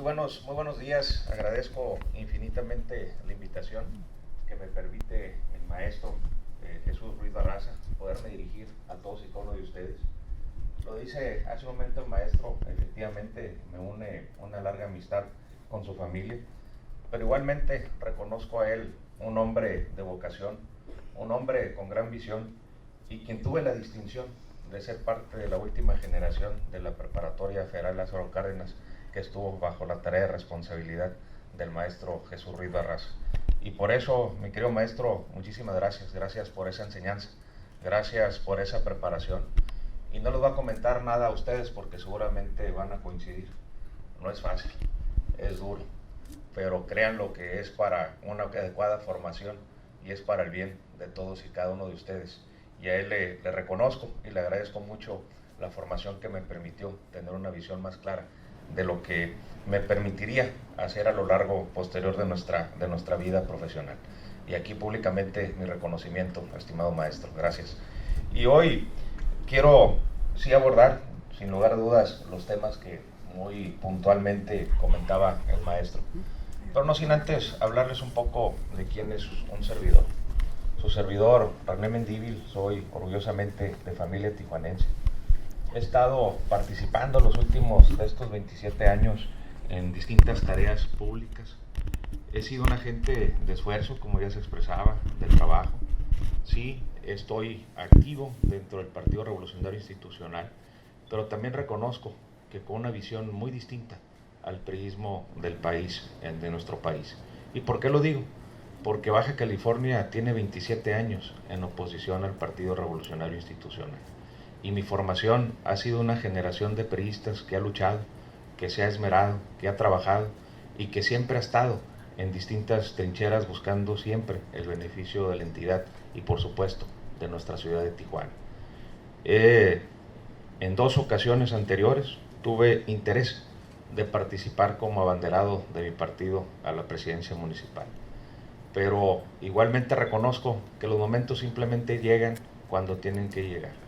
Muy buenos días. Agradezco infinitamente la invitación que me permite el maestro Jesús Ruiz Barraza poderme dirigir a todos y cada uno de ustedes. Lo dice hace un momento el maestro, efectivamente me une una larga amistad con su familia, pero igualmente reconozco a él un hombre de vocación, un hombre con gran visión y quien tuve la distinción de ser parte de la última generación de la Preparatoria Federal Lázaro Cárdenas, que estuvo bajo la tarea de responsabilidad del maestro Jesús Ruiz Barraza. Y por eso, mi querido maestro, muchísimas gracias por esa enseñanza, gracias por esa preparación. Y no les voy a comentar nada a ustedes porque seguramente van a coincidir. No es fácil, es duro, pero crean lo que es para una adecuada formación y es para el bien de todos y cada uno de ustedes. Y a él le reconozco y le agradezco mucho la formación que me permitió tener una visión más clara de lo que me permitiría hacer a lo largo posterior de nuestra vida profesional. Y aquí públicamente mi reconocimiento, estimado maestro, gracias. Y hoy quiero sí abordar, sin lugar a dudas, los temas que muy puntualmente comentaba el maestro, pero no sin antes hablarles un poco de quién es un servidor. Su servidor, René Mendívil, soy orgullosamente de familia tijuanense. He estado participando los últimos de estos 27 años en distintas tareas públicas. He sido un agente de esfuerzo, como ya se expresaba, del trabajo. Sí, estoy activo dentro del Partido Revolucionario Institucional, pero también reconozco que con una visión muy distinta al priismo del país, de nuestro país. ¿Y por qué lo digo? Porque Baja California tiene 27 años en oposición al Partido Revolucionario Institucional. Y mi formación ha sido una generación de priistas que ha luchado, que se ha esmerado, que ha trabajado y que siempre ha estado en distintas trincheras buscando siempre el beneficio de la entidad y por supuesto de nuestra ciudad de Tijuana. En dos ocasiones anteriores tuve interés de participar como abanderado de mi partido a la presidencia municipal, pero igualmente reconozco que los momentos simplemente llegan cuando tienen que llegar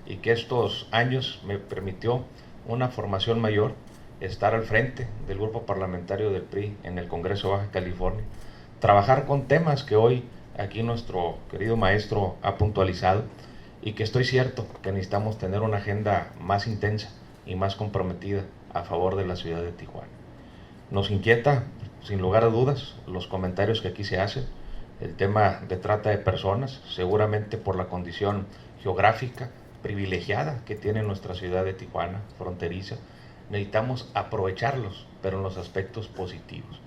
y que estos años me permitió una formación mayor, estar al frente del grupo parlamentario del PRI en el Congreso de Baja California, trabajar con temas que hoy aquí nuestro querido maestro ha puntualizado y que estoy cierto que necesitamos tener una agenda más intensa y más comprometida a favor de la ciudad de Tijuana. Nos inquieta, sin lugar a dudas, los comentarios que aquí se hacen, el tema de trata de personas, seguramente por la condición geográfica privilegiada que tiene nuestra ciudad de Tijuana, fronteriza. Necesitamos aprovecharlos, pero en los aspectos positivos.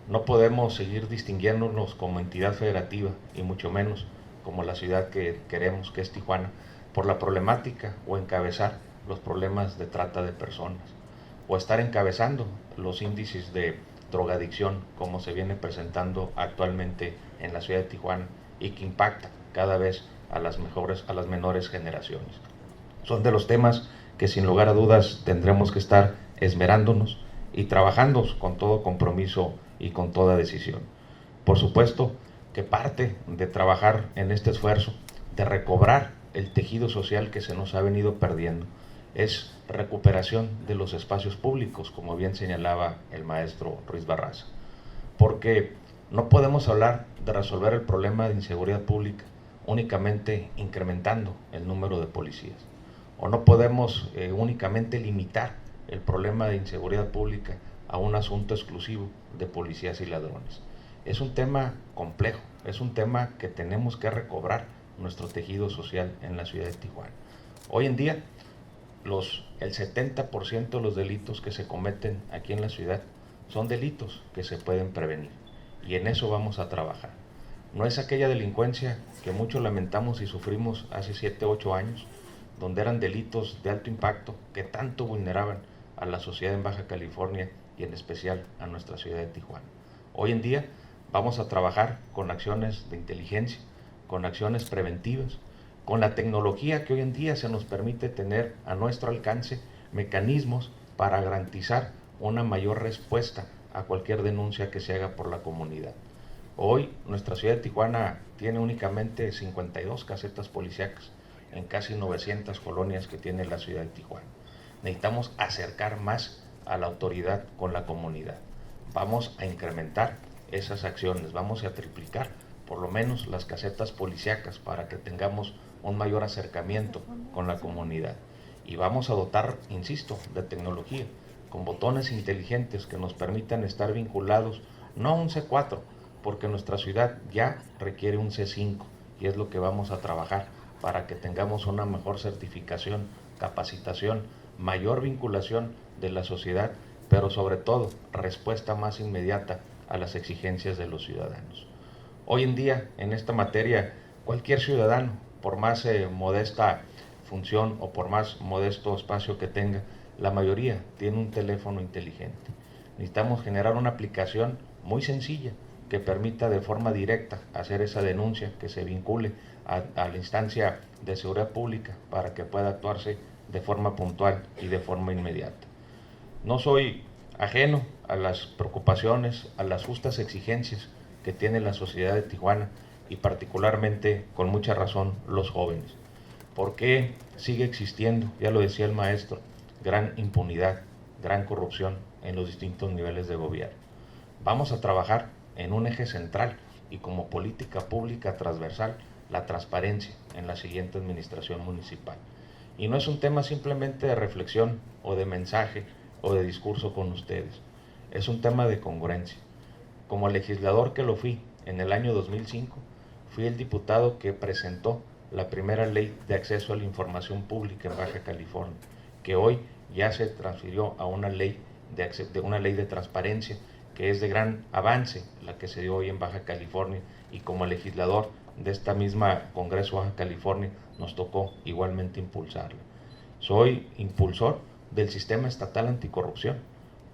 No podemos seguir distinguiéndonos como entidad federativa y mucho menos como la ciudad que queremos, que es Tijuana, por la problemática o encabezar los problemas de trata de personas o estar encabezando los índices de drogadicción como se viene presentando actualmente en la ciudad de Tijuana y que impacta cada vez a las menores generaciones. Son de los temas que sin lugar a dudas tendremos que estar esmerándonos y trabajando con todo compromiso y con toda decisión. Por supuesto que parte de trabajar en este esfuerzo de recobrar el tejido social que se nos ha venido perdiendo es recuperación de los espacios públicos, como bien señalaba el maestro Ruiz Barraza, porque no podemos hablar de resolver el problema de inseguridad pública únicamente incrementando el número de policías, o no podemos únicamente limitar el problema de inseguridad pública a un asunto exclusivo de policías y ladrones. Es un tema complejo, es un tema que tenemos que recobrar nuestro tejido social en la ciudad de Tijuana. Hoy en día, el 70% de los delitos que se cometen aquí en la ciudad son delitos que se pueden prevenir y en eso vamos a trabajar. No es aquella delincuencia que mucho lamentamos y sufrimos hace 7, 8 años, donde eran delitos de alto impacto que tanto vulneraban a la sociedad en Baja California y en especial a nuestra ciudad de Tijuana. Hoy en día vamos a trabajar con acciones de inteligencia, con acciones preventivas, con la tecnología que hoy en día se nos permite tener a nuestro alcance mecanismos para garantizar una mayor respuesta a cualquier denuncia que se haga por la comunidad. Hoy nuestra ciudad de Tijuana tiene únicamente 52 casetas policíacas en casi 900 colonias que tiene la ciudad de Tijuana. Necesitamos acercar más a la autoridad con la comunidad. Vamos a incrementar esas acciones, vamos a triplicar por lo menos las casetas policíacas para que tengamos un mayor acercamiento con la comunidad. Y vamos a dotar, insisto, de tecnología, con botones inteligentes que nos permitan estar vinculados no a un C4, porque nuestra ciudad ya requiere un C5 y es lo que vamos a trabajar para que tengamos una mejor certificación, capacitación, mayor vinculación de la sociedad, pero sobre todo respuesta más inmediata a las exigencias de los ciudadanos. Hoy en día, en esta materia, cualquier ciudadano, por más modesta función o por más modesto espacio que tenga, la mayoría tiene un teléfono inteligente. Necesitamos generar una aplicación muy sencilla que permita de forma directa hacer esa denuncia, que se vincule a la instancia de seguridad pública para que pueda actuarse de forma puntual y de forma inmediata. No soy ajeno a las preocupaciones, a las justas exigencias que tiene la sociedad de Tijuana y particularmente, con mucha razón, los jóvenes. ¿Por qué sigue existiendo, ya lo decía el maestro, gran impunidad, gran corrupción en los distintos niveles de gobierno? Vamos a trabajar en un eje central y como política pública transversal la transparencia en la siguiente administración municipal. Y no es un tema simplemente de reflexión o de mensaje o de discurso con ustedes, es un tema de congruencia. Como legislador que lo fui en el año 2005, fui el diputado que presentó la primera ley de acceso a la información pública en Baja California, que hoy ya se transfirió a una ley de transparencia, que es de gran avance la que se dio hoy en Baja California, y como legislador de esta misma Congreso Baja California nos tocó igualmente impulsarla. Soy impulsor del sistema estatal anticorrupción,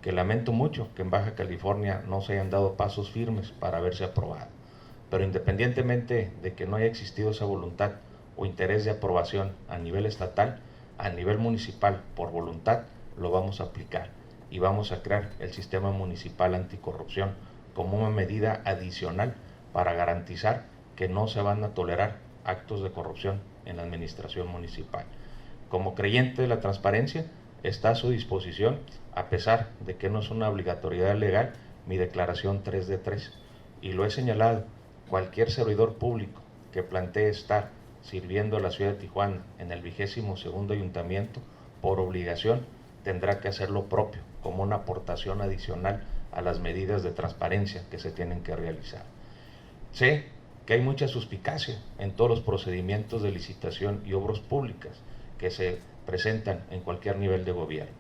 que lamento mucho que en Baja California no se hayan dado pasos firmes para verse aprobado. Pero independientemente de que no haya existido esa voluntad o interés de aprobación a nivel estatal, a nivel municipal, por voluntad, lo vamos a aplicar y vamos a crear el sistema municipal anticorrupción como una medida adicional para garantizar que no se van a tolerar actos de corrupción en la administración municipal. Como creyente de la transparencia, está a su disposición, a pesar de que no es una obligatoriedad legal, mi declaración 3 de 3. Y lo he señalado, cualquier servidor público que plantee estar sirviendo a la ciudad de Tijuana en el 22º ayuntamiento, por obligación tendrá que hacer lo propio, como una aportación adicional a las medidas de transparencia que se tienen que realizar. Sé que hay mucha suspicacia en todos los procedimientos de licitación y obras públicas que se presentan en cualquier nivel de gobierno.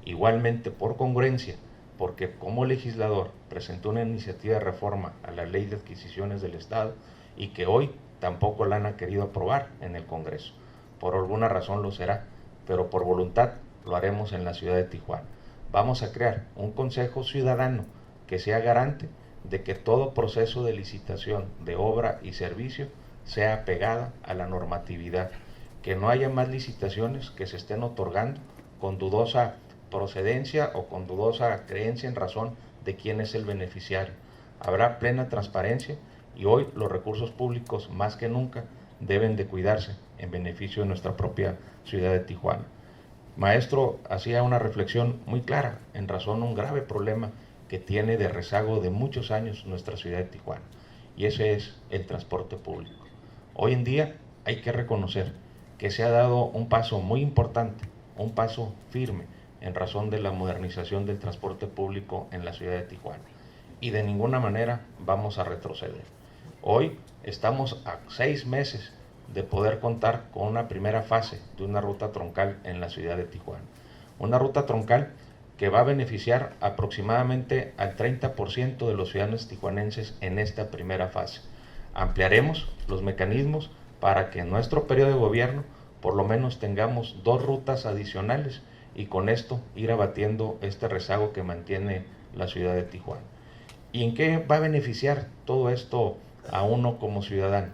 Igualmente, por congruencia, porque como legislador presenté una iniciativa de reforma a la Ley de Adquisiciones del Estado y que hoy tampoco la han querido aprobar en el Congreso. Por alguna razón lo será, pero por voluntad lo haremos en la ciudad de Tijuana. Vamos a crear un consejo ciudadano que sea garante de que todo proceso de licitación de obra y servicio sea apegada a la normatividad, que no haya más licitaciones que se estén otorgando con dudosa procedencia o con dudosa creencia en razón de quién es el beneficiario. Habrá plena transparencia y hoy los recursos públicos más que nunca deben de cuidarse en beneficio de nuestra propia ciudad de Tijuana. Maestro hacía una reflexión muy clara en razón a un grave problema que tiene de rezago de muchos años nuestra ciudad de Tijuana, y ese es el transporte público. Hoy en día hay que reconocer que se ha dado un paso muy importante, un paso firme en razón de la modernización del transporte público en la ciudad de Tijuana, y de ninguna manera vamos a retroceder. Hoy estamos a 6 meses de poder contar con una primera fase de una ruta troncal en la ciudad de Tijuana. Una ruta troncal que va a beneficiar aproximadamente al 30% de los ciudadanos tijuanenses en esta primera fase. Ampliaremos los mecanismos para que en nuestro periodo de gobierno por lo menos tengamos 2 rutas adicionales y con esto ir abatiendo este rezago que mantiene la ciudad de Tijuana. ¿Y en qué va a beneficiar todo esto a uno como ciudadano?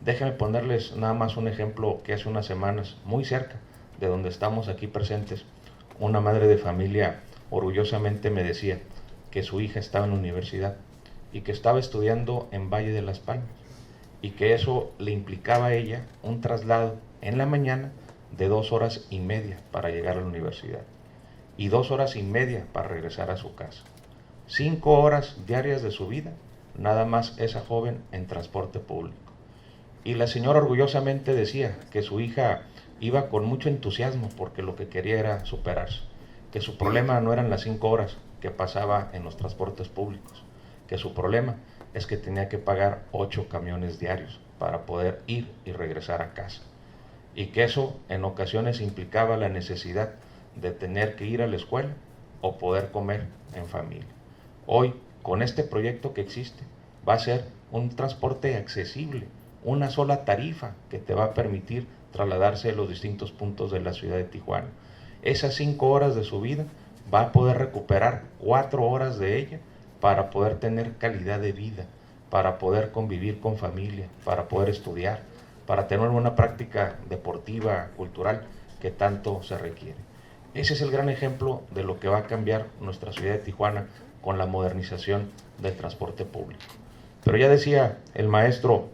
Déjenme ponerles nada más un ejemplo que hace unas semanas, muy cerca de donde estamos aquí presentes, una madre de familia orgullosamente me decía que su hija estaba en la universidad y que estaba estudiando en Valle de las Palmas y que eso le implicaba a ella un traslado en la mañana de 2 horas y media para llegar a la universidad. y 2 horas y media para regresar a su casa. 5 horas diarias de su vida, nada más esa joven en transporte público. Y la señora orgullosamente decía que su hija iba con mucho entusiasmo porque lo que quería era superarse, que su problema no eran las 5 horas que pasaba en los transportes públicos, que su problema es que tenía que pagar 8 camiones diarios para poder ir y regresar a casa, y que eso en ocasiones implicaba la necesidad de tener que ir a la escuela o poder comer en familia. Hoy, con este proyecto que existe, va a ser un transporte accesible, una sola tarifa que te va a permitir trasladarse a los distintos puntos de la ciudad de Tijuana. Esas 5 horas de su vida va a poder recuperar 4 horas de ella para poder tener calidad de vida, para poder convivir con familia, para poder estudiar, para tener una práctica deportiva, cultural, que tanto se requiere. Ese es el gran ejemplo de lo que va a cambiar nuestra ciudad de Tijuana con la modernización del transporte público. Pero ya decía el maestro,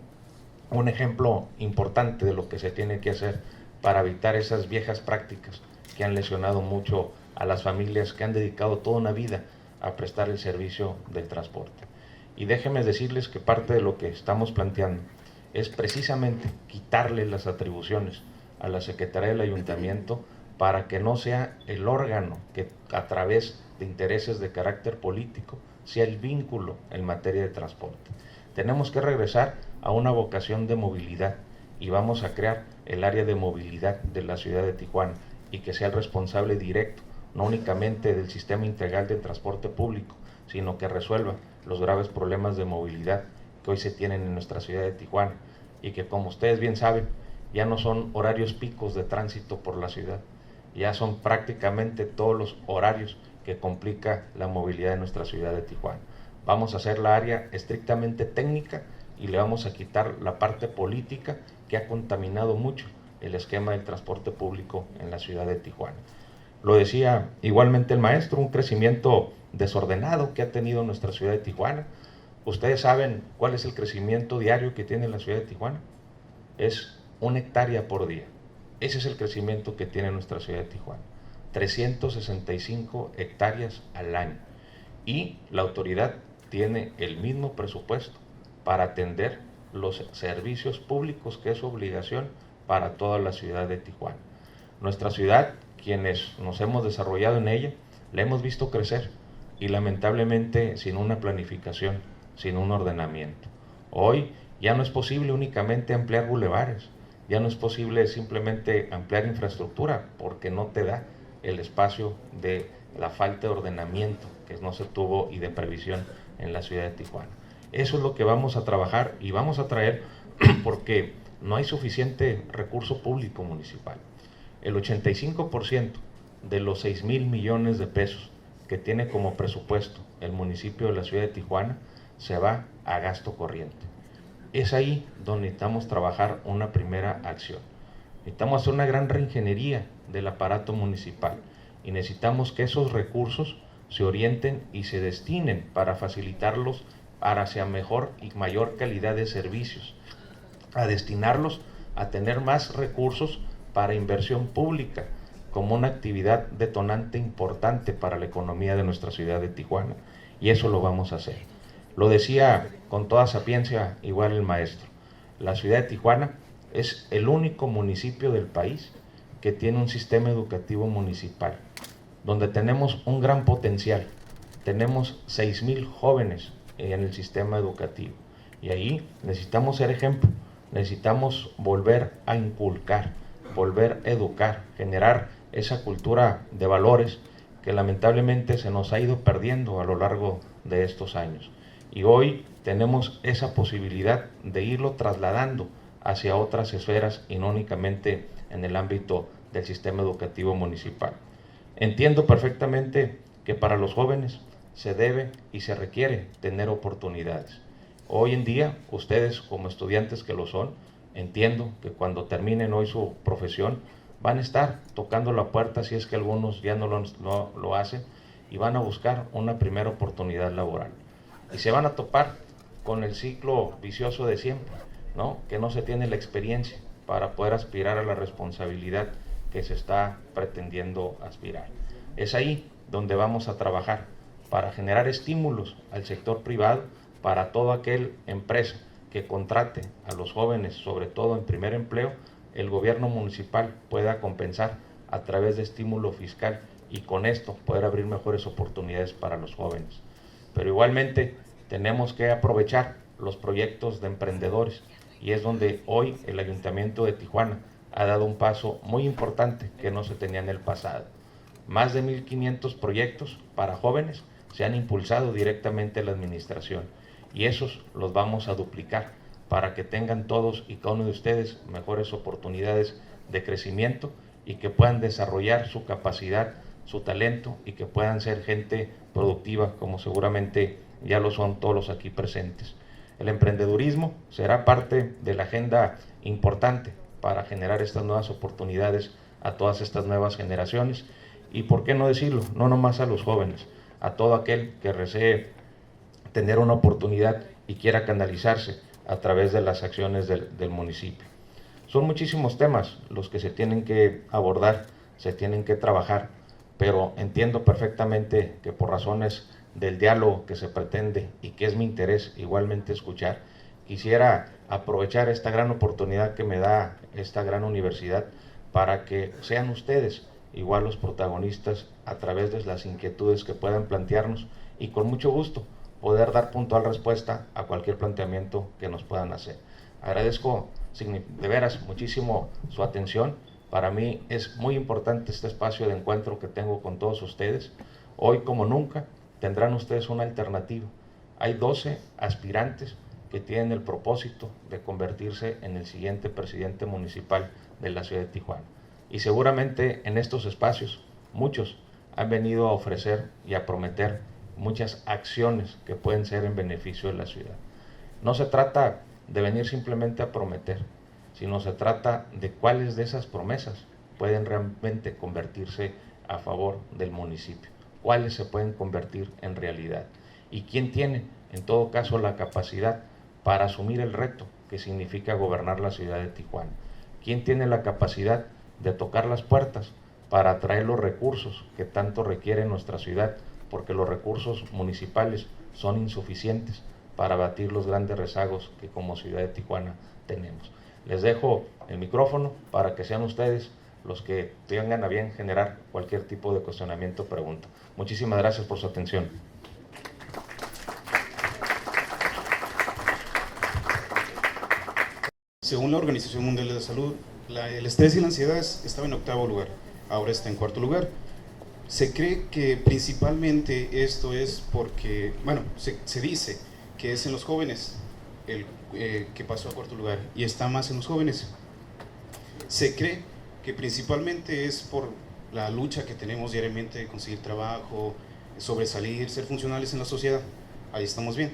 un ejemplo importante de lo que se tiene que hacer para evitar esas viejas prácticas que han lesionado mucho a las familias que han dedicado toda una vida a prestar el servicio del transporte. Y déjenme decirles que parte de lo que estamos planteando es precisamente quitarle las atribuciones a la Secretaría del Ayuntamiento para que no sea el órgano que a través de intereses de carácter político sea el vínculo en materia de transporte. Tenemos que regresar a una vocación de movilidad y vamos a crear el área de movilidad de la ciudad de Tijuana y que sea el responsable directo, no únicamente del sistema integral de transporte público, sino que resuelva los graves problemas de movilidad que hoy se tienen en nuestra ciudad de Tijuana y que, como ustedes bien saben, ya no son horarios picos de tránsito por la ciudad, ya son prácticamente todos los horarios que complica la movilidad de nuestra ciudad de Tijuana. Vamos a hacer la área estrictamente técnica y le vamos a quitar la parte política que ha contaminado mucho el esquema del transporte público en la ciudad de Tijuana. Lo decía igualmente el maestro, un crecimiento desordenado que ha tenido nuestra ciudad de Tijuana. ¿Ustedes saben cuál es el crecimiento diario que tiene la ciudad de Tijuana? Es 1 hectárea por día. Ese es el crecimiento que tiene nuestra ciudad de Tijuana. 365 hectáreas al año. Y la autoridad tiene el mismo presupuesto para atender los servicios públicos, que es su obligación para toda la ciudad de Tijuana. Nuestra ciudad, quienes nos hemos desarrollado en ella, la hemos visto crecer y lamentablemente sin una planificación, sin un ordenamiento. Hoy ya no es posible únicamente ampliar bulevares, ya no es posible simplemente ampliar infraestructura porque no te da el espacio de la falta de ordenamiento que no se tuvo y de previsión en la ciudad de Tijuana. Eso es lo que vamos a trabajar y vamos a traer porque no hay suficiente recurso público municipal. El 85% de los 6,000 millones de pesos que tiene como presupuesto el municipio de la ciudad de Tijuana se va a gasto corriente. Es ahí donde necesitamos trabajar una primera acción. Necesitamos hacer una gran reingeniería del aparato municipal y necesitamos que esos recursos se orienten y se destinen para facilitarlos hacia mejor y mayor calidad de servicios, a destinarlos a tener más recursos para inversión pública como una actividad detonante importante para la economía de nuestra ciudad de Tijuana, y eso lo vamos a hacer. Lo decía con toda sapiencia igual el maestro, la ciudad de Tijuana es el único municipio del país que tiene un sistema educativo municipal, donde tenemos un gran potencial. Tenemos 6,000 jóvenes en el sistema educativo y ahí necesitamos ser ejemplo, necesitamos volver a inculcar, volver a educar, generar esa cultura de valores que lamentablemente se nos ha ido perdiendo a lo largo de estos años. Y hoy tenemos esa posibilidad de irlo trasladando hacia otras esferas y no únicamente en el ámbito del sistema educativo municipal. Entiendo perfectamente que para los jóvenes se debe y se requiere tener oportunidades. Hoy en día, ustedes como estudiantes que lo son, entiendo que cuando terminen hoy su profesión, van a estar tocando la puerta, si es que algunos ya no lo hacen, y van a buscar una primera oportunidad laboral. Y se van a topar con el ciclo vicioso de siempre, ¿no? Que no se tiene la experiencia para poder aspirar a la responsabilidad que se está pretendiendo aspirar. Es ahí donde vamos a trabajar para generar estímulos al sector privado, para toda aquella empresa que contrate a los jóvenes, sobre todo en primer empleo, el gobierno municipal pueda compensar a través de estímulo fiscal y con esto poder abrir mejores oportunidades para los jóvenes. Pero igualmente tenemos que aprovechar los proyectos de emprendedores y es donde hoy el Ayuntamiento de Tijuana ha dado un paso muy importante que no se tenía en el pasado. Más de 1,500 proyectos para jóvenes se han impulsado directamente en la administración y esos los vamos a duplicar para que tengan todos y cada uno de ustedes mejores oportunidades de crecimiento y que puedan desarrollar su capacidad, su talento y que puedan ser gente productiva como seguramente ya lo son todos los aquí presentes. El emprendedurismo será parte de la agenda importante para generar estas nuevas oportunidades a todas estas nuevas generaciones y, por qué no decirlo, no nomás a los jóvenes, a todo aquel que desee tener una oportunidad y quiera canalizarse a través de las acciones del municipio. Son muchísimos temas los que se tienen que abordar, se tienen que trabajar, pero entiendo perfectamente que por razones del diálogo que se pretende y que es mi interés igualmente escuchar, quisiera aprovechar esta gran oportunidad que me da esta gran universidad para que sean ustedes igual los protagonistas a través de las inquietudes que puedan plantearnos y con mucho gusto poder dar puntual respuesta a cualquier planteamiento que nos puedan hacer. Agradezco de veras muchísimo su atención. Para mí es muy importante este espacio de encuentro que tengo con todos ustedes. Hoy como nunca tendrán ustedes una alternativa. Hay 12 aspirantes que tienen el propósito de convertirse en el siguiente presidente municipal de la ciudad de Tijuana. Y seguramente en estos espacios muchos han venido a ofrecer y a prometer muchas acciones que pueden ser en beneficio de la ciudad. No se trata de venir simplemente a prometer, sino se trata de cuáles de esas promesas pueden realmente convertirse a favor del municipio, cuáles se pueden convertir en realidad y quién tiene en todo caso la capacidad para asumir el reto que significa gobernar la ciudad de Tijuana, quién tiene la capacidad de tocar las puertas para atraer los recursos que tanto requiere nuestra ciudad, porque los recursos municipales son insuficientes para abatir los grandes rezagos que como ciudad de Tijuana tenemos. Les dejo el micrófono para que sean ustedes los que tengan a bien generar cualquier tipo de cuestionamiento o pregunta. Muchísimas gracias por su atención. Según la Organización Mundial de la Salud, el estrés y la ansiedad estaba en 8º lugar, ahora está en 4º lugar. Se cree que principalmente esto es porque, bueno, se dice que es en los jóvenes el que pasó a 4º lugar y está más en los jóvenes. Se cree que principalmente es por la lucha que tenemos diariamente de conseguir trabajo, sobresalir, ser funcionales en la sociedad. Ahí estamos bien.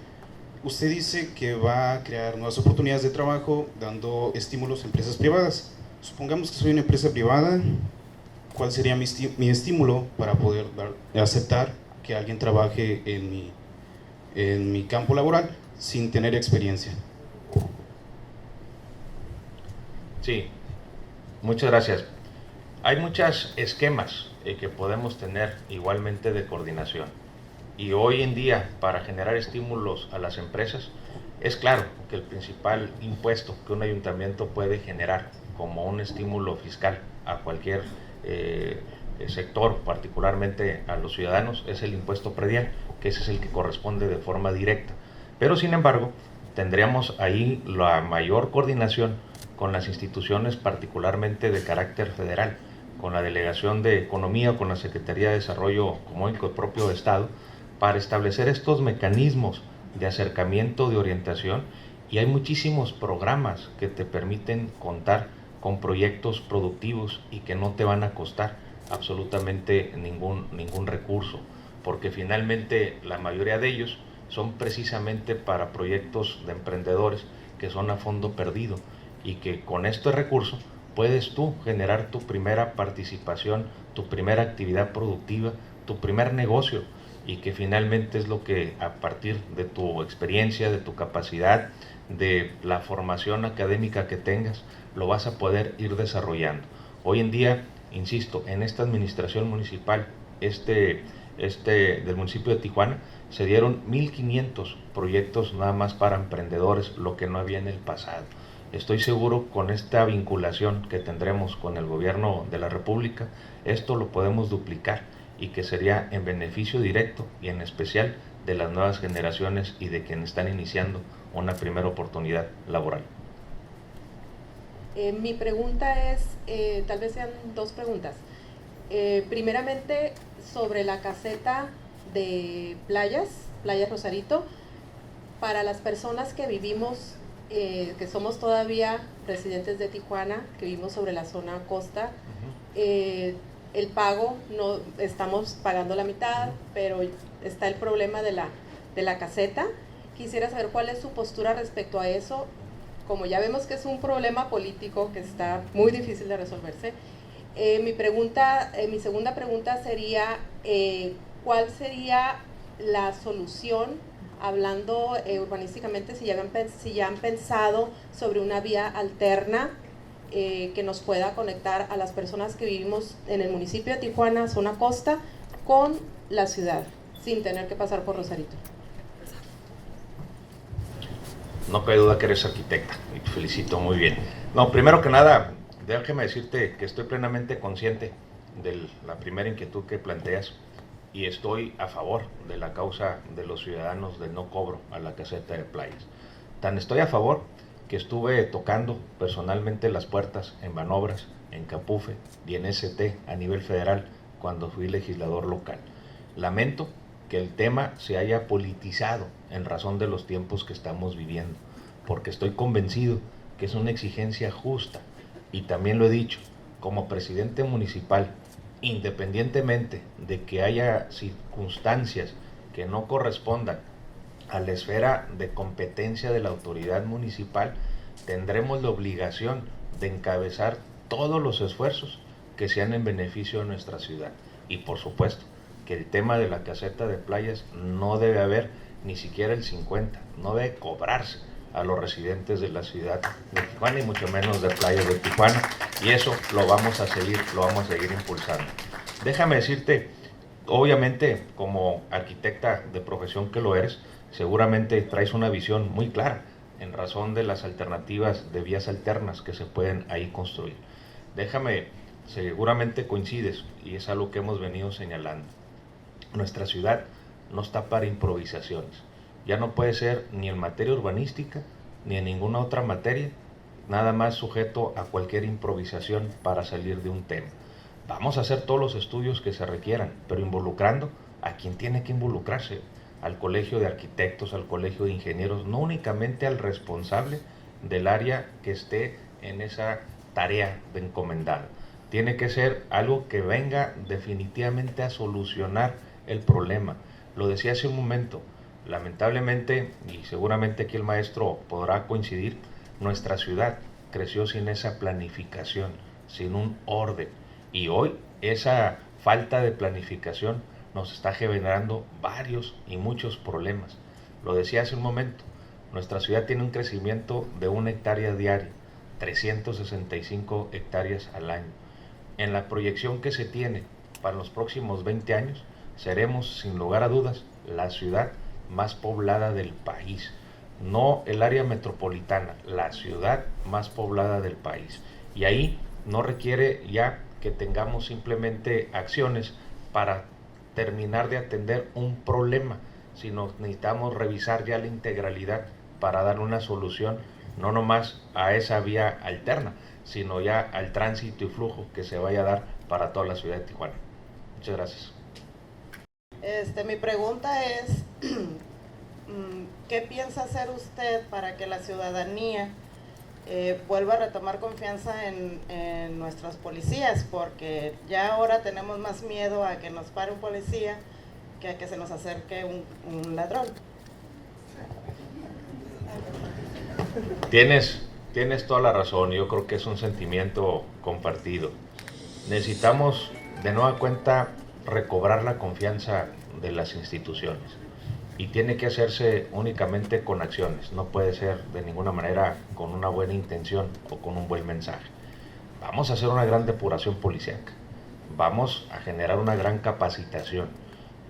Usted dice que va a crear nuevas oportunidades de trabajo dando estímulos a empresas privadas. Supongamos que soy una empresa privada, ¿cuál sería mi estímulo para poder aceptar que alguien trabaje en mi campo laboral sin tener experiencia? Sí, muchas gracias. Hay muchos esquemas que podemos tener igualmente de coordinación. Y hoy en día, para generar estímulos a las empresas, es claro que el principal impuesto que un ayuntamiento puede generar como un estímulo fiscal a cualquier sector, particularmente a los ciudadanos, es el impuesto predial, que ese es el que corresponde de forma directa. Pero sin embargo, tendríamos ahí la mayor coordinación con las instituciones, particularmente de carácter federal, con la Delegación de Economía, con la Secretaría de Desarrollo Económico y propio de Estado, para establecer estos mecanismos de acercamiento, de orientación, y hay muchísimos programas que te permiten contar con proyectos productivos y que no te van a costar absolutamente ningún recurso, porque finalmente la mayoría de ellos son precisamente para proyectos de emprendedores que son a fondo perdido y que con este recurso puedes tú generar tu primera participación, tu primera actividad productiva, tu primer negocio, y que finalmente es lo que a partir de tu experiencia, de tu capacidad, de la formación académica que tengas, lo vas a poder ir desarrollando. Hoy en día, insisto, en esta administración municipal del municipio de Tijuana, se dieron 1,500 proyectos nada más para emprendedores, lo que no había en el pasado. Estoy seguro con esta vinculación que tendremos con el gobierno de la República, esto lo podemos duplicar y que sería en beneficio directo y en especial de las nuevas generaciones y de quienes están iniciando una primera oportunidad laboral. Mi pregunta es, tal vez sean dos preguntas. Primeramente, sobre la caseta de Playas Rosarito, para las personas que vivimos, que somos todavía residentes de Tijuana, que vivimos sobre la zona costa, el pago, no estamos pagando la mitad, pero está el problema de la caseta. Quisiera saber cuál es su postura respecto a eso. Como ya vemos que es un problema político que está muy difícil de resolverse, mi segunda pregunta sería, ¿cuál sería la solución, hablando urbanísticamente, si ya han pensado sobre una vía alterna que nos pueda conectar a las personas que vivimos en el municipio de Tijuana, zona costa, con la ciudad, sin tener que pasar por Rosarito? No cabe duda que eres arquitecta y te felicito muy bien. No, primero que nada, déjame decirte que estoy plenamente consciente de la primera inquietud que planteas y estoy a favor de la causa de los ciudadanos del no cobro a la caseta de Playas. Tan estoy a favor que estuve tocando personalmente las puertas en Banobras, en Capufe y en ST a nivel federal cuando fui legislador local. Lamento que el tema se haya politizado en razón de los tiempos que estamos viviendo, porque estoy convencido que es una exigencia justa y también lo he dicho, como presidente municipal, independientemente de que haya circunstancias que no correspondan a la esfera de competencia de la autoridad municipal, tendremos la obligación de encabezar todos los esfuerzos que sean en beneficio de nuestra ciudad. Y por supuesto, que el tema de la caseta de Playas no debe haber ni siquiera el 50, no debe cobrarse a los residentes de la ciudad de Tijuana y mucho menos de Playas de Tijuana, y eso lo vamos a seguir impulsando. Déjame decirte, obviamente como arquitecta de profesión que lo eres, seguramente traes una visión muy clara en razón de las alternativas de vías alternas que se pueden ahí construir. Seguramente coincides y es algo que hemos venido señalando. Nuestra ciudad no está para improvisaciones. Ya no puede ser ni en materia urbanística ni en ninguna otra materia, nada más sujeto a cualquier improvisación para salir de un tema. Vamos a hacer todos los estudios que se requieran, pero involucrando a quien tiene que involucrarse, al colegio de arquitectos, al colegio de ingenieros, no únicamente al responsable del área que esté en esa tarea de encomendado. Tiene que ser algo que venga definitivamente a solucionar el problema. Lo decía hace un momento, lamentablemente, y seguramente aquí el maestro podrá coincidir, nuestra ciudad creció sin esa planificación, sin un orden, y hoy esa falta de planificación nos está generando varios y muchos problemas. Lo decía hace un momento, nuestra ciudad tiene un crecimiento de 1 hectárea diaria, 365 hectáreas al año. En la proyección que se tiene para los próximos 20 años, seremos, sin lugar a dudas, la ciudad más poblada del país. No el área metropolitana, la ciudad más poblada del país. Y ahí no requiere ya que tengamos simplemente acciones para terminar de atender un problema, sino necesitamos revisar ya la integralidad para dar una solución, no nomás a esa vía alterna, sino ya al tránsito y flujo que se vaya a dar para toda la ciudad de Tijuana. Muchas gracias. Mi pregunta es, ¿qué piensa hacer usted para que la ciudadanía vuelva a retomar confianza en nuestras policías? Porque ya ahora tenemos más miedo a que nos pare un policía que a que se nos acerque un ladrón. Tienes toda la razón, yo creo que es un sentimiento compartido. Necesitamos de nueva cuenta recobrar la confianza de las instituciones y tiene que hacerse únicamente con acciones, no puede ser de ninguna manera con una buena intención o con un buen mensaje. Vamos a hacer una gran depuración policíaca, vamos a generar una gran capacitación.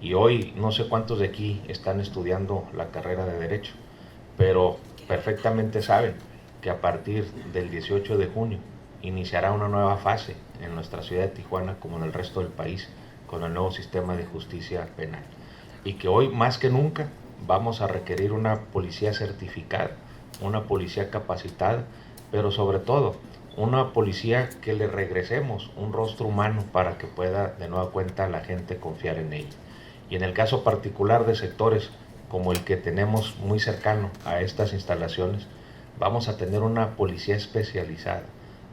Y hoy no sé cuántos de aquí están estudiando la carrera de Derecho, pero perfectamente saben que a partir del 18 de junio iniciará una nueva fase en nuestra ciudad de Tijuana, como en el resto del país, con el nuevo sistema de justicia penal. Y que hoy más que nunca vamos a requerir una policía certificada, una policía capacitada, pero sobre todo una policía que le regresemos un rostro humano para que pueda de nueva cuenta la gente confiar en ella. Y en el caso particular de sectores como el que tenemos muy cercano a estas instalaciones, vamos a tener una policía especializada,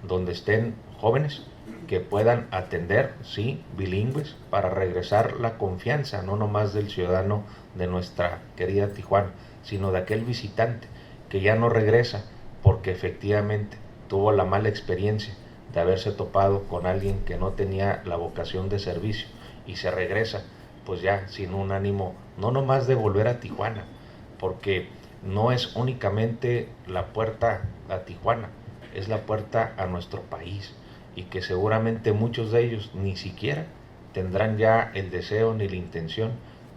donde estén jóvenes que puedan atender, sí, bilingües, para regresar la confianza, no nomás del ciudadano de nuestra querida Tijuana, sino de aquel visitante que ya no regresa porque efectivamente tuvo la mala experiencia de haberse topado con alguien que no tenía la vocación de servicio y se regresa pues ya sin un ánimo, no nomás de volver a Tijuana, porque no es únicamente la puerta a Tijuana, es la puerta a nuestro país, y que seguramente muchos de ellos ni siquiera tendrán ya el deseo ni la intención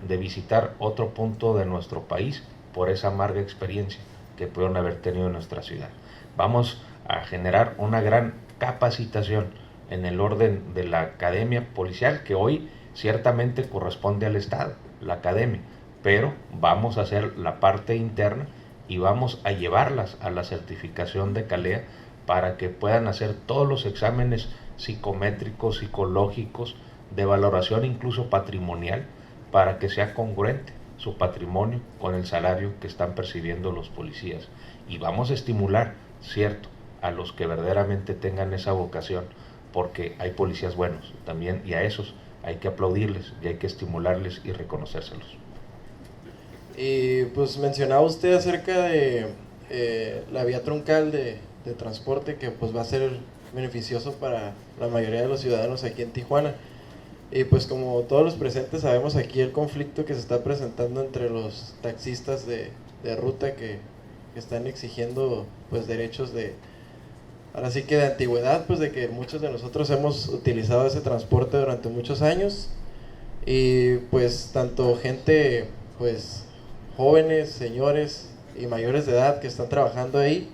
de visitar otro punto de nuestro país por esa amarga experiencia que pudieron haber tenido en nuestra ciudad. Vamos a generar una gran capacitación en el orden de la academia policial, que hoy ciertamente corresponde al Estado, la academia, pero vamos a hacer la parte interna y vamos a llevarlas a la certificación de CALEA para que puedan hacer todos los exámenes psicométricos, psicológicos, de valoración incluso patrimonial, para que sea congruente su patrimonio con el salario que están percibiendo los policías. Y vamos a estimular, cierto, a los que verdaderamente tengan esa vocación, porque hay policías buenos también, y a esos hay que aplaudirles y hay que estimularles y reconocérselos. Y pues mencionaba usted acerca de la vía troncal de transporte, que pues va a ser beneficioso para la mayoría de los ciudadanos aquí en Tijuana. Y pues como todos los presentes sabemos aquí el conflicto que se está presentando entre los taxistas de ruta que están exigiendo pues derechos de, ahora sí que de antigüedad, pues de que muchos de nosotros hemos utilizado ese transporte durante muchos años, y pues tanto gente pues jóvenes, señores y mayores de edad que están trabajando ahí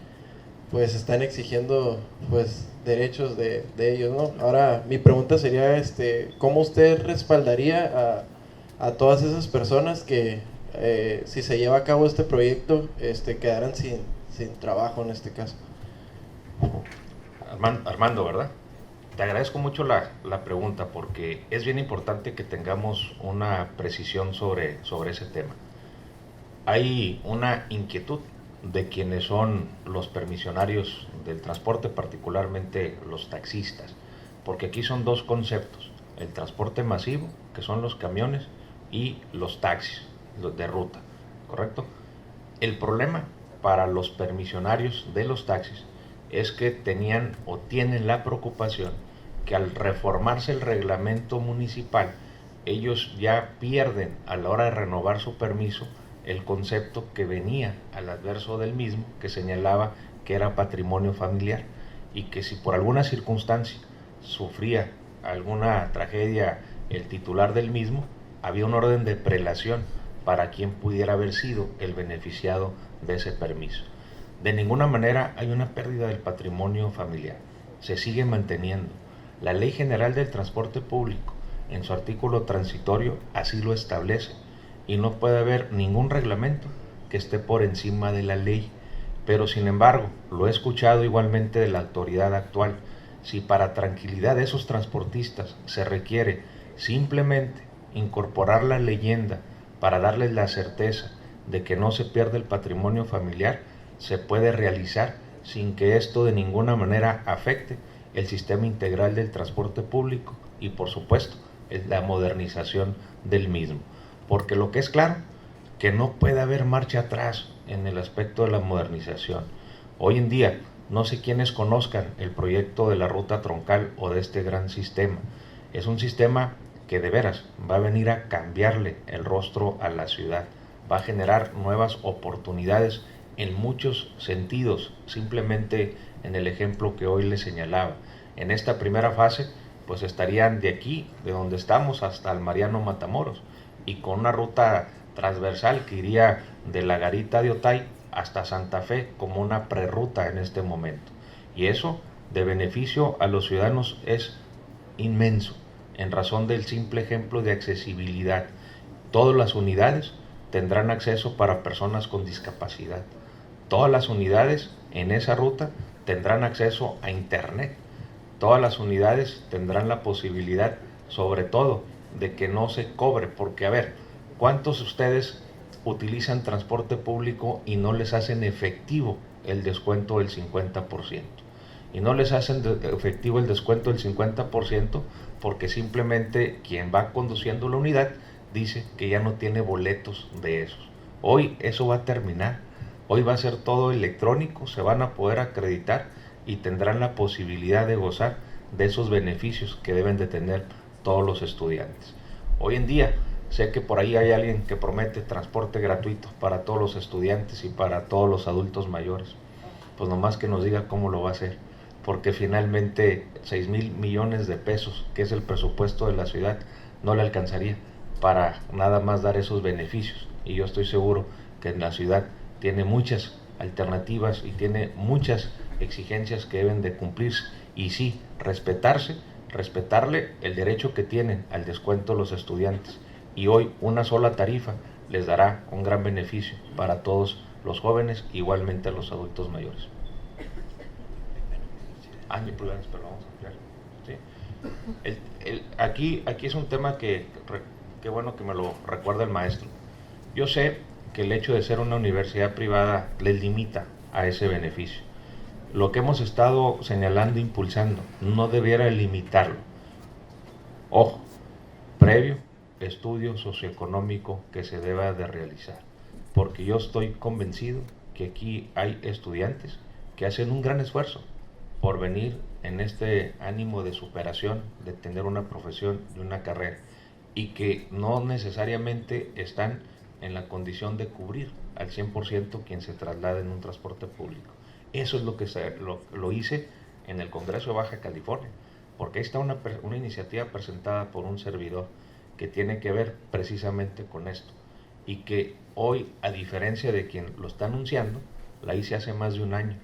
pues están exigiendo pues derechos de ellos, ¿no? Ahora mi pregunta sería ¿cómo usted respaldaría a todas esas personas que si se lleva a cabo este proyecto quedaran sin trabajo en este caso? Armando, ¿verdad? Te agradezco mucho la pregunta, porque es bien importante que tengamos una precisión sobre ese tema. Hay una inquietud de quienes son los permisionarios del transporte, particularmente los taxistas, porque aquí son dos conceptos: el transporte masivo, que son los camiones, y los taxis, los de ruta, ¿correcto? El problema para los permisionarios de los taxis es que tenían o tienen la preocupación que al reformarse el reglamento municipal, ellos ya pierden a la hora de renovar su permiso el concepto que venía al adverso del mismo, que señalaba que era patrimonio familiar, y que si por alguna circunstancia sufría alguna tragedia el titular del mismo, había un orden de prelación para quien pudiera haber sido el beneficiado de ese permiso. De ninguna manera hay una pérdida del patrimonio familiar, se sigue manteniendo. La Ley General del Transporte Público, en su artículo transitorio, así lo establece, y no puede haber ningún reglamento que esté por encima de la ley. Pero sin embargo, lo he escuchado igualmente de la autoridad actual: si para tranquilidad de esos transportistas se requiere simplemente incorporar la leyenda para darles la certeza de que no se pierde el patrimonio familiar, se puede realizar sin que esto de ninguna manera afecte el sistema integral del transporte público y, por supuesto, la modernización del mismo. Porque lo que es claro, que no puede haber marcha atrás en el aspecto de la modernización. Hoy en día, no sé quiénes conozcan el proyecto de la ruta troncal o de este gran sistema. Es un sistema que de veras va a venir a cambiarle el rostro a la ciudad, va a generar nuevas oportunidades en muchos sentidos. Simplemente en el ejemplo que hoy les señalaba, en esta primera fase pues estarían de aquí, de donde estamos, hasta el Mariano Matamoros, y con una ruta transversal que iría de la Garita de Otay hasta Santa Fe como una prerruta en este momento. Y eso de beneficio a los ciudadanos es inmenso, en razón del simple ejemplo de accesibilidad. Todas las unidades tendrán acceso para personas con discapacidad. Todas las unidades en esa ruta tendrán acceso a internet. Todas las unidades tendrán la posibilidad, sobre todo, de que no se cobre, porque a ver, ¿cuántos de ustedes utilizan transporte público y no les hacen efectivo el descuento del 50%? Y no les hacen efectivo el descuento del 50% porque simplemente quien va conduciendo la unidad dice que ya no tiene boletos de esos. Hoy eso va a terminar. Hoy va a ser todo electrónico, se van a poder acreditar y tendrán la posibilidad de gozar de esos beneficios que deben de tener todos los estudiantes. Hoy en día sé que por ahí hay alguien que promete transporte gratuito para todos los estudiantes y para todos los adultos mayores. Pues nomás que nos diga cómo lo va a hacer, porque finalmente 6,000 millones de pesos, que es el presupuesto de la ciudad, no le alcanzaría para nada más dar esos beneficios. Y yo estoy seguro que en la ciudad tiene muchas alternativas y tiene muchas exigencias que deben de cumplirse y sí, respetarle el derecho que tienen al descuento los estudiantes. Y hoy una sola tarifa les dará un gran beneficio para todos los jóvenes, igualmente a los adultos mayores. Mi problema, pero vamos a ampliar. ¿Sí? Aquí es un tema que bueno que me lo recuerda el maestro. Yo sé que el hecho de ser una universidad privada les limita a ese beneficio. Lo que hemos estado señalando e impulsando no debiera limitarlo. Ojo, previo estudio socioeconómico que se deba de realizar, porque yo estoy convencido que aquí hay estudiantes que hacen un gran esfuerzo por venir en este ánimo de superación, de tener una profesión y una carrera, y que no necesariamente están en la condición de cubrir al 100% quien se traslada en un transporte público. Eso es lo que lo hice en el Congreso de Baja California, porque ahí está una iniciativa presentada por un servidor que tiene que ver precisamente con esto, y que hoy, a diferencia de quien lo está anunciando, la hice hace más de un año,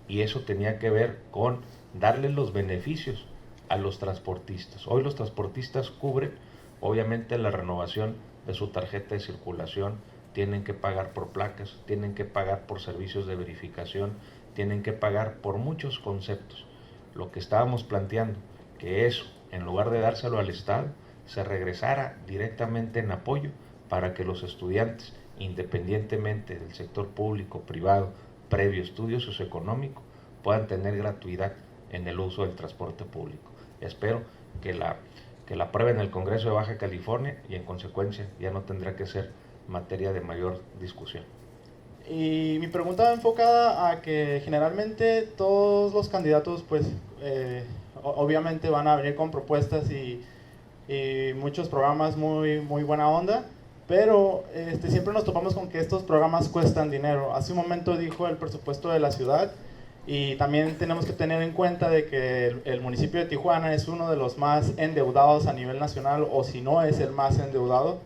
y eso tenía que ver con darle los beneficios a los transportistas. Hoy los transportistas cubren, obviamente, la renovación de su tarjeta de circulación, tienen que pagar por placas, tienen que pagar por servicios de verificación, tienen que pagar por muchos conceptos. Lo que estábamos planteando, que eso, en lugar de dárselo al Estado, se regresara directamente en apoyo para que los estudiantes, independientemente del sector público, privado, previo estudio socioeconómico, puedan tener gratuidad en el uso del transporte público. Espero que la aprueben en el Congreso de Baja California y en consecuencia ya no tendrá que ser materia de mayor discusión. Y mi pregunta va enfocada a que generalmente todos los candidatos pues obviamente van a venir con propuestas y muchos programas muy buena onda, pero siempre nos topamos con que estos programas cuestan dinero. Hace un momento dijo el presupuesto de la ciudad, y también tenemos que tener en cuenta de que el municipio de Tijuana es uno de los más endeudados a nivel nacional, o si no es el más endeudado.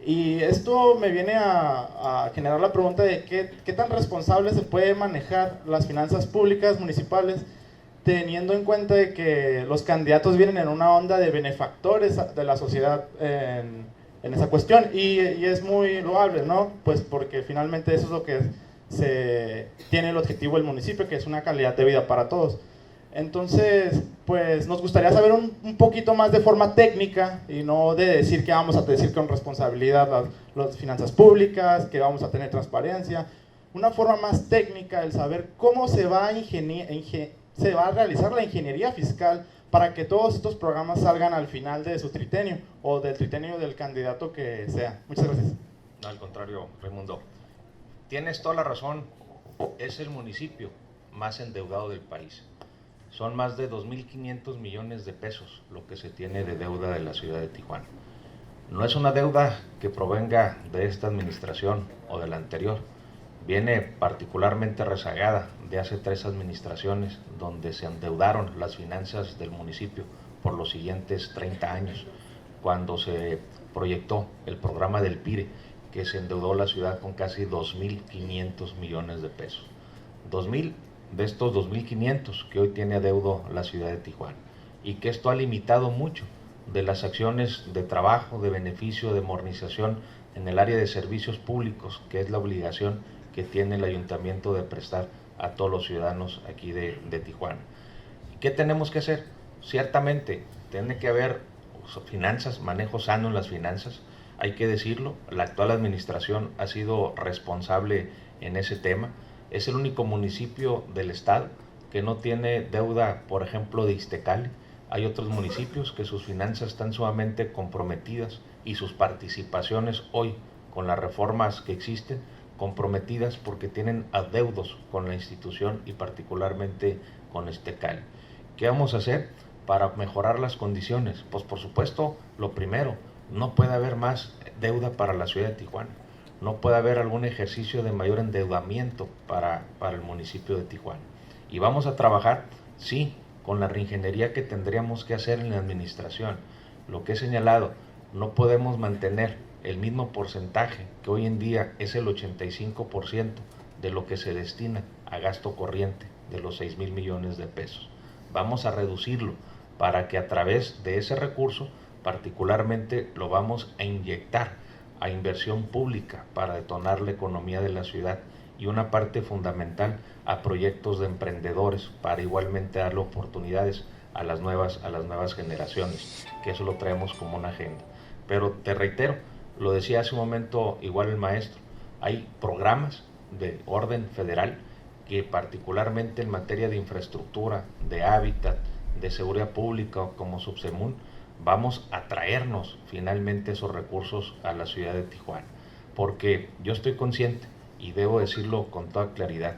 Y esto me viene a generar la pregunta de qué tan responsable se puede manejar las finanzas públicas municipales, teniendo en cuenta de que los candidatos vienen en una onda de benefactores de la sociedad en esa cuestión, y es muy loable, ¿no? Pues porque finalmente eso es lo que se tiene el objetivo del municipio, que es una calidad de vida para todos. Entonces, pues nos gustaría saber un poquito más de forma técnica, y no de decir que vamos a decir con responsabilidad las finanzas públicas, que vamos a tener transparencia, una forma más técnica, el saber cómo se va a realizar la ingeniería fiscal para que todos estos programas salgan al final de su trienio o del trienio del candidato que sea. Muchas gracias. No, al contrario, Raimundo. Tienes toda la razón, es el municipio más endeudado del país. Son más de 2.500 millones de pesos lo que se tiene de deuda de la ciudad de Tijuana. No es una deuda que provenga de esta administración o de la anterior. Viene particularmente rezagada de hace 3 administraciones donde se endeudaron las finanzas del municipio por los siguientes 30 años, cuando se proyectó el programa del PIRE, que se endeudó la ciudad con casi 2.500 millones de pesos. 2.000 de estos 2.500 que hoy tiene adeudo la ciudad de Tijuana, y que esto ha limitado mucho de las acciones de trabajo, de beneficio, de modernización en el área de servicios públicos, que es la obligación que tiene el ayuntamiento de prestar a todos los ciudadanos aquí de Tijuana. ¿Qué tenemos que hacer? Ciertamente tiene que haber finanzas, manejo sano en las finanzas, hay que decirlo. La actual administración ha sido responsable en ese tema. Es el único municipio del estado que no tiene deuda, por ejemplo, de Ixtecali. Hay otros municipios que sus finanzas están sumamente comprometidas y sus participaciones hoy, con las reformas que existen, comprometidas porque tienen adeudos con la institución y particularmente con Ixtecali. ¿Qué vamos a hacer para mejorar las condiciones? Pues por supuesto, lo primero, no puede haber más deuda para la ciudad de Tijuana. No puede haber algún ejercicio de mayor endeudamiento para el municipio de Tijuana. Y vamos a trabajar, sí, con la reingeniería que tendríamos que hacer en la administración. Lo que he señalado, no podemos mantener el mismo porcentaje que hoy en día es el 85% de lo que se destina a gasto corriente de los 6,000 millones de pesos. Vamos a reducirlo para que a través de ese recurso particularmente lo vamos a inyectar a inversión pública para detonar la economía de la ciudad, y una parte fundamental a proyectos de emprendedores para igualmente darle oportunidades a las nuevas generaciones, que eso lo traemos como una agenda. Pero te reitero, lo decía hace un momento igual el maestro, hay programas de orden federal que particularmente en materia de infraestructura, de hábitat, de seguridad pública como Subsemun, vamos a traernos finalmente esos recursos a la ciudad de Tijuana, porque yo estoy consciente y debo decirlo con toda claridad,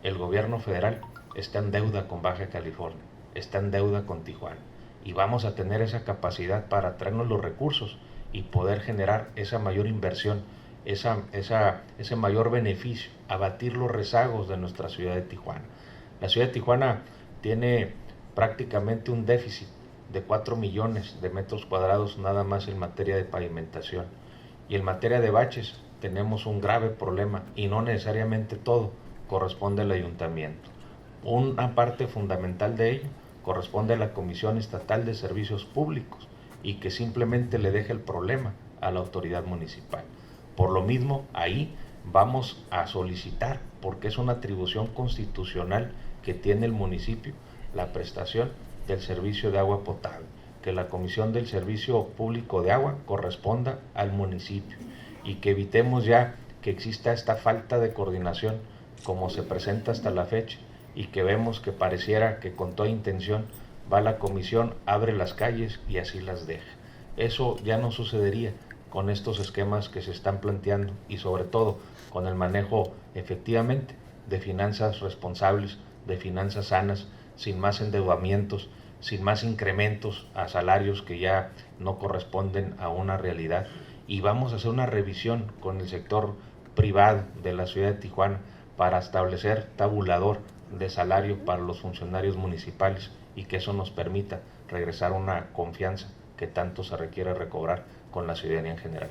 el gobierno federal está en deuda con Baja California, está en deuda con Tijuana, y vamos a tener esa capacidad para traernos los recursos y poder generar esa mayor inversión, ese mayor beneficio, abatir los rezagos de nuestra ciudad de Tijuana. La ciudad de Tijuana tiene prácticamente un déficit de 4 millones de metros cuadrados nada más en materia de pavimentación, y en materia de baches tenemos un grave problema, y no necesariamente todo corresponde al ayuntamiento. Una parte fundamental de ello corresponde a la Comisión Estatal de Servicios Públicos, y que simplemente le deja el problema a la autoridad municipal. Por lo mismo, ahí vamos a solicitar, porque es una atribución constitucional que tiene el municipio, la prestación del servicio de agua potable, que la Comisión del Servicio Público de Agua corresponda al municipio, y que evitemos ya que exista esta falta de coordinación como se presenta hasta la fecha, y que vemos que pareciera que con toda intención va la comisión, abre las calles y así las deja. Eso ya no sucedería con estos esquemas que se están planteando, y sobre todo con el manejo efectivamente de finanzas responsables, de finanzas sanas, sin más endeudamientos, sin más incrementos a salarios que ya no corresponden a una realidad. Y vamos a hacer una revisión con el sector privado de la ciudad de Tijuana para establecer tabulador de salario para los funcionarios municipales, y que eso nos permita regresar a una confianza que tanto se requiere recobrar con la ciudadanía en general.